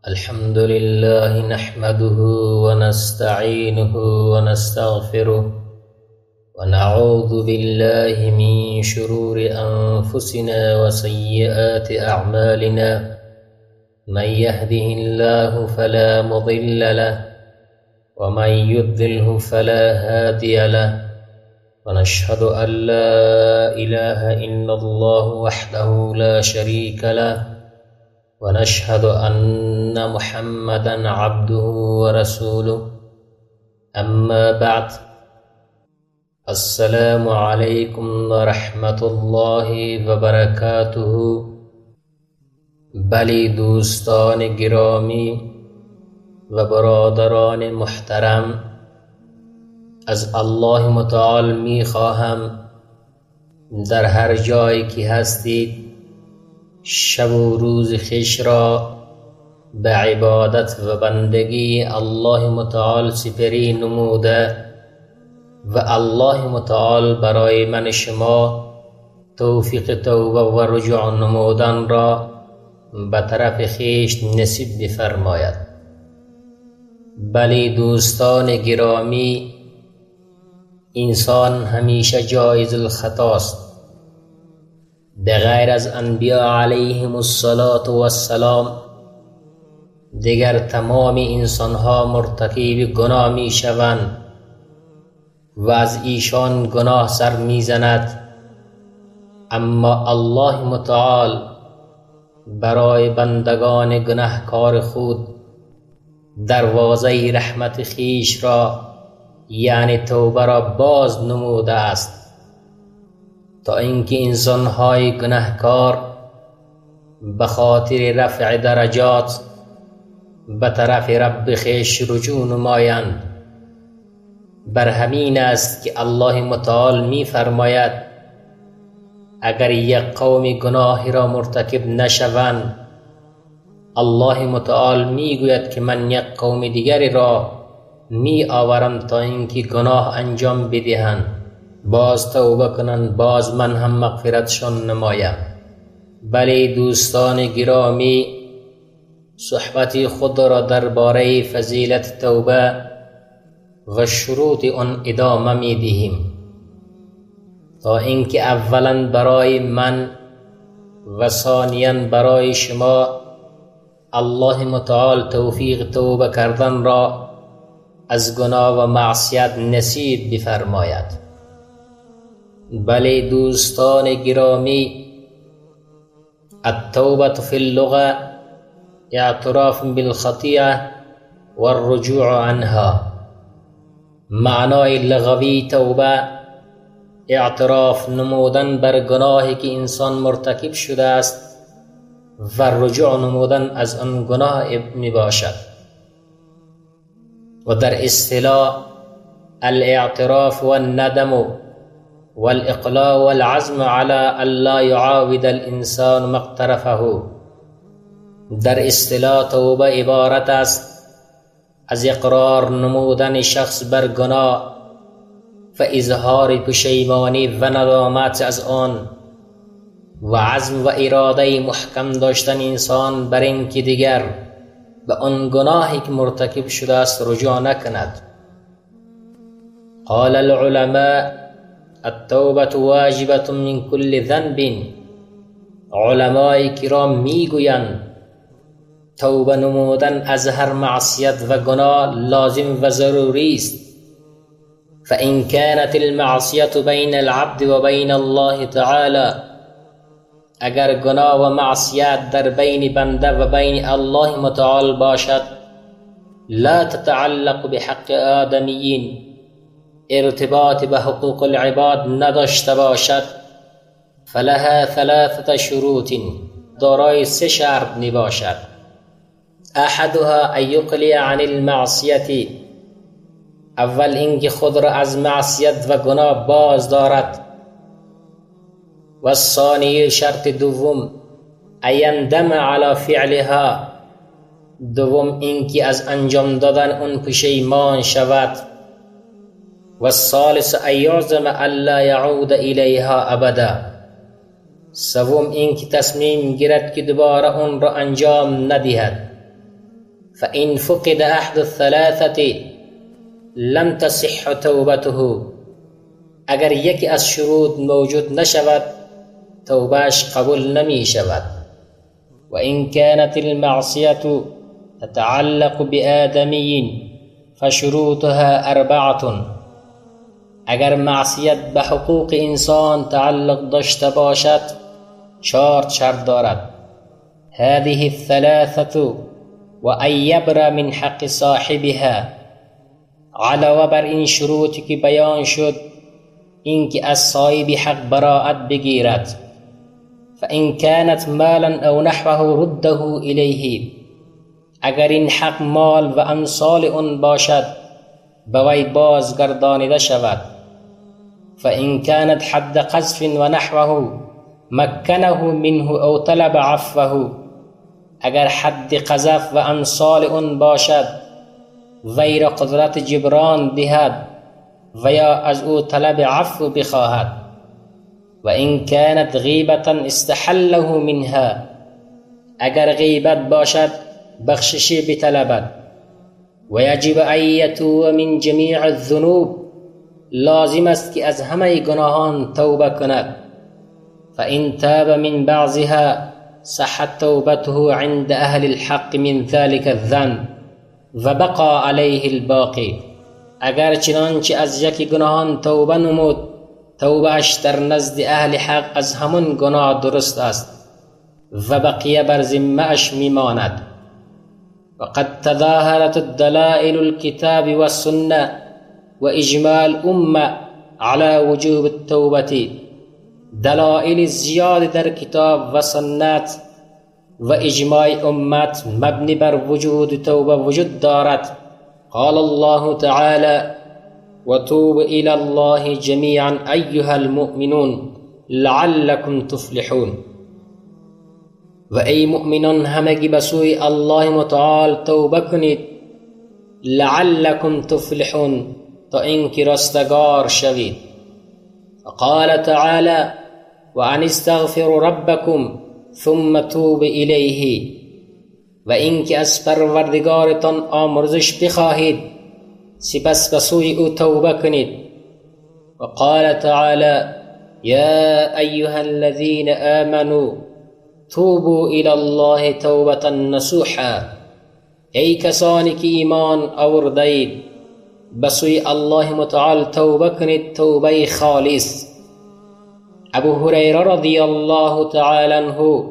الحمد لله نحمده ونستعينه ونستغفره ونعوذ بالله من شرور أنفسنا وسيئات أعمالنا. من يهده الله فلا مضل له ومن يضلله فلا هادي له، ونشهد أن لا إله إلا الله وحده لا شريك له، ونشهد أن محمدا عبده ورسوله. أما بعد، السلام عليكم ورحمة الله وبركاته. بلی دوستان گرامی و برادران محترم، از الله متعال می خواهم در هر جایی که هستید شب و روز خویش را به عبادت و بندگی الله متعال سپری نموده و الله متعال برای من شما توفیق توبه و رجوع نمودن را به طرف خویش نصیب بفرماید. بلی دوستان گرامی، انسان همیشه جایز الخطاست. بغیر از انبیاء علیهم السلام دیگر تمام انسانها مرتکب گناه می شوند و از ایشان گناه سر می زند، اما الله متعال برای بندگان گناهکار خود دروازه رحمت خویش را یعنی توبه را باز نموده است تا اینکه انسان‌های گناهکار به خاطر رفع درجات به طرف رب خویش رجوع نمایند. بر همین است که الله متعال می فرماید اگر یک قوم گناهی را مرتکب نشوند، الله متعال می گوید که من یک قوم دیگری را می آورم تا اینکه گناه انجام بدهند، باز توبه کنند، باز من هم مغفرتشان نمایم. بلی دوستان گرامی، صحبت خود را درباره فضیلت توبه و شروط آن ادامه می دهیم تا اینکه اولا برای من و ثانیا برای شما الله متعال توفیق توبه کردن را از گناه و معصیت نصیب بفرماید. بلی دوستان گرامی، التوبة في اللغة اعتراف بالخطیئة والرجوع عنها. معنای لغوی توبه اعتراف نمودن بر گناهی که انسان مرتکب شده است و رجوع نمودن از آن گناه می باشد. و در اصطلاح الاعتراف والندم والإقلاع والعزم على ألا يعاود الإنسان ما اقترفه. در اصطلاح توبه عبارت است از اقرار نمودن شخص بر گناه و اظهار پشیمانی و ندامت از آن و عزم و اراده محکم داشتن انسان بر اینکه دیگر به آن گناهی که مرتکب شده است رجوع نکند. قال العلماء التوبة واجبة من كل ذنب. علماء کرام میگویند توبه نمودن از هر معصیت و گناه لازم و ضروری است. فإن كانت المعصية بين العبد و بين الله تعالى، اگر گناه و معصیت در بین بنده و بین الله متعال باشد، لا تتعلق بحق آدمیین، ارتباط به حقوق العباد نداشته باشد، فلها ثلاثة شروط، دارای سه شرط می باشد. احدها ان یقلع عن المعصیة، اول اینکه خود را از معصیت و گناه باز دارد، و الثانی شرط دوم ان یندم علی فعلها، دوم اینکه از انجام دادن اون پشیمان شود، و الثالث ان یعزم الا یعود الیها ابدا، سوم اینکه تصمیم گیرد که دوباره اون را انجام ندهد. فإن فقد أحد الثلاثة لم تصح توبته. اگر یکی از شروط موجود نشود توبهش قبول نمی شود. و این كانت المعصیة تتعلق بآدمی فشروطها 4. اگر معصیت به حقوق انسان تعلق داشته باشد 4 شرط دارد. هذه الثلاثة و ان یبر من حق صاحبها. علاوه بر این شروطی که بیان شد اینکه از صاحب حق براءت بگیرد. فإن كانت مالا او نحوه رده الیه. اگر این حق مال و امثال اون باشد به وی بازگردانیده شود. فإن كانت حد قذف و نحوه مکنه منه او طلب عفوه. اگر حد قذف و امثال اون باشد وی را قدرت جبران دهد و یا از او طلب عفو بخواهد. و این كانت غیبة استحله منها. اگر غیبت باشد بخششی بطلبد. و یجب ان یتوب من جمیع الذنوب. لازم است که از همه گناهان توبه کند. فإن تاب من بعضها صحت توبته عند اهل الحق من ذلك الذنب و بقى علیه الباقی. اگر چنانچه از یکی گناهان توبه نمود توبه اش در نزد اهل حق از همون گناه درست است و بقیه بر ذمه اش میماند. وقد تظاهرت الدلائل الكتاب والسنه و اجماع الامه على وجوب التوبه. دلائل زیاد در کتاب و سنت و اجماع امت مبنی بر وجود توبه وجود دارد. قال الله تعالى وتوبوا إلى الله جميعا أيها المؤمنون لعلكم تفلحون. و ای مؤمنان همگی به سوی الله متعال توبه کنید لعلكم تفلحون تا اینکه رستگار شوید. فقال تعالى وأن استغفروا ربكم ثم توبوا إليه. و اینکه از پروردگارتان آمرزش بخواهید سپس به سوی او توبه کنید. و قال تعالی یا ایها الذین آمنوا توبوا الى الله توبة نصوحا. ای کسانی که ایمان آورده اید به سوی الله متعال توبه کنید توبه خالص. ابو هریره رضی الله تعالی عنه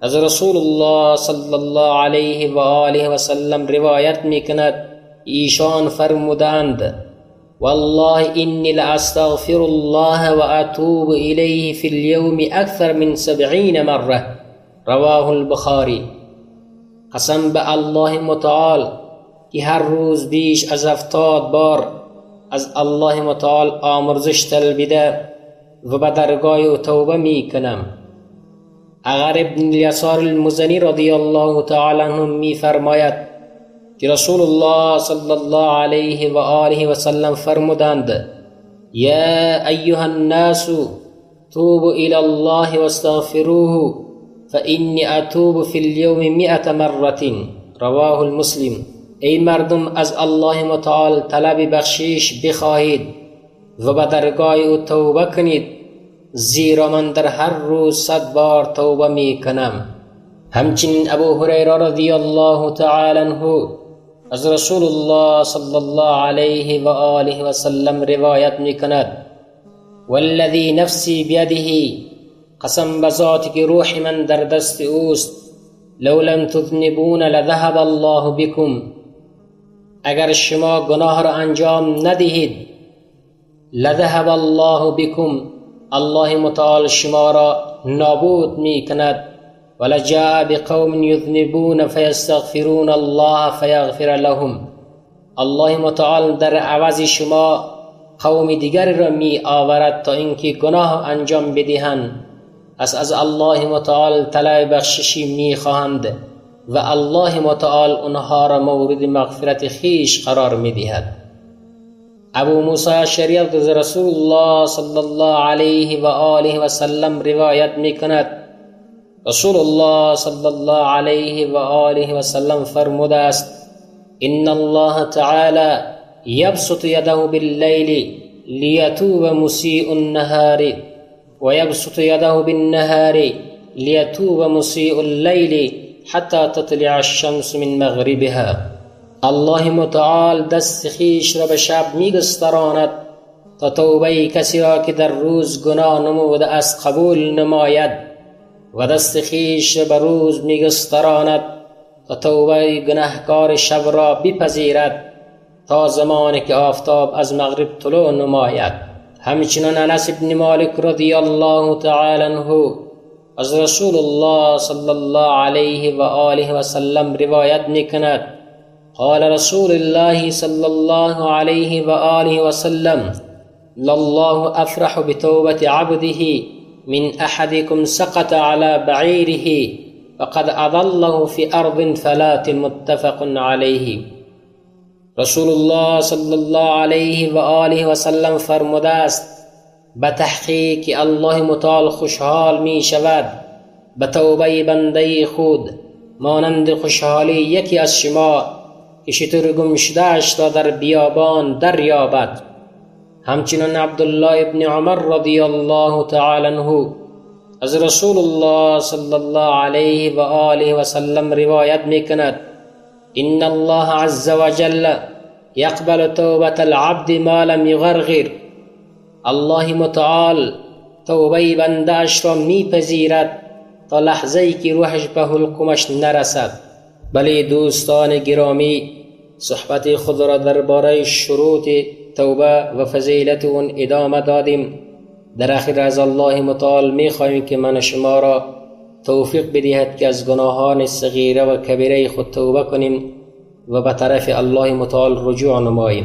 از رسول الله صلی الله علیه و آله و سلم روایت میکند ایشان فرمودند والله انی لاستغفر الله و اتوب الیه فی اليوم اکثر من 70 مره. رواه البخاری. قسم به الله متعال که هر روز بیش از 70 بار از الله متعال آمرزش طلبیده و به درگاه او توبه میکنم. اگر ابن الیسار المزنی رضی الله تعالی عنه می فرماید که رسول الله صلی الله علیه و آله و سلم فرمودند یا ایها الناس توبوا الی الله واستغفروه فانی اتوب فی اليوم 100 مره. رواه المسلم. ای مردم از الله متعال طلب بخشش بخواهید و به درگاه او توبه کنید زیرا من در هر روز 100 بار توبه می کنم. همچنین ابو هریره رضی الله تعالی عنه از رسول الله صلی الله علیه و آله و سلم روایت می کند والذی نفسی بیده. قسم به ذاتی که روح من در دست اوست لو لم تذنبون لذهب الله بكم. اگر شما گناه را انجام ندهید لذهب الله بكم. الله متعال شما را نابود می کند. ولجاء بقوم یذنبون فیستغفرون الله فیغفر لهم. الله متعال در عوض شما قوم دیگر را می آورد تا اینکه گناه انجام بدهند از الله متعال طلب بخششی می خواهند و الله متعال اونها را مورد مغفرت خیش قرار می دهد. ابو موسی اشعری از رسول الله صلی الله علیه و آله و سلم روایت می کند رسول الله صلی الله علیه و آله و سلم فرموده است إن الله تعالى يبسط يده بالليل ليتوب مسيء النهار ويبسط يده بالنهار ليتوب مسيء الليل حتى تطلع الشمس من مغربها. الله متعال دست خویش را به شب میگستراند تا توبه کسی را که در روز گناه نموده است قبول نماید و دست خویش را به روز میگستراند تا توبه گناهکار شب را بپذیرد تا زمانی که آفتاب از مغرب طلوع نماید. همچنین انس بن مالک رضی الله تعالی عنه از رسول الله صلی الله علیه و آله و سلم روایت میکند: قال رسول الله صلی الله علیه و آله و سلم: لله افرح بتوبة عبده من احدكم سقط على بعيره وقد اضله في ارض فلات. متفق علیه. رسول الله صلی الله علیه و آله و سلم فرموده است: به تحقیق الله متعال خوشحال می شود به توبه بنده خود مانند خوشحالی یکی از شما که شتر گم شده‌اش را در بیابان دریابد. همچنین عبدالله ابن عمر رضی الله تعالی عنه از رسول الله صلی الله علیه و آله و سلم روایت میکند: ان الله عز وجل يقبل توبة العبد ما لم يغرغر. الله متعال توبه بنده اش را میپذیرد تا لحظه‌ای که روحش به حلقومش نرسد. بله دوستان گرامی، صحبت خود را درباره شروط توبه و فضیلت اون ادامه دادیم. در آخر از الله متعال میخواهیم که من شما را توفیق بدهد که از گناهان صغیره و کبیره خود توبه کنیم و به طرف الله متعال رجوع نماییم.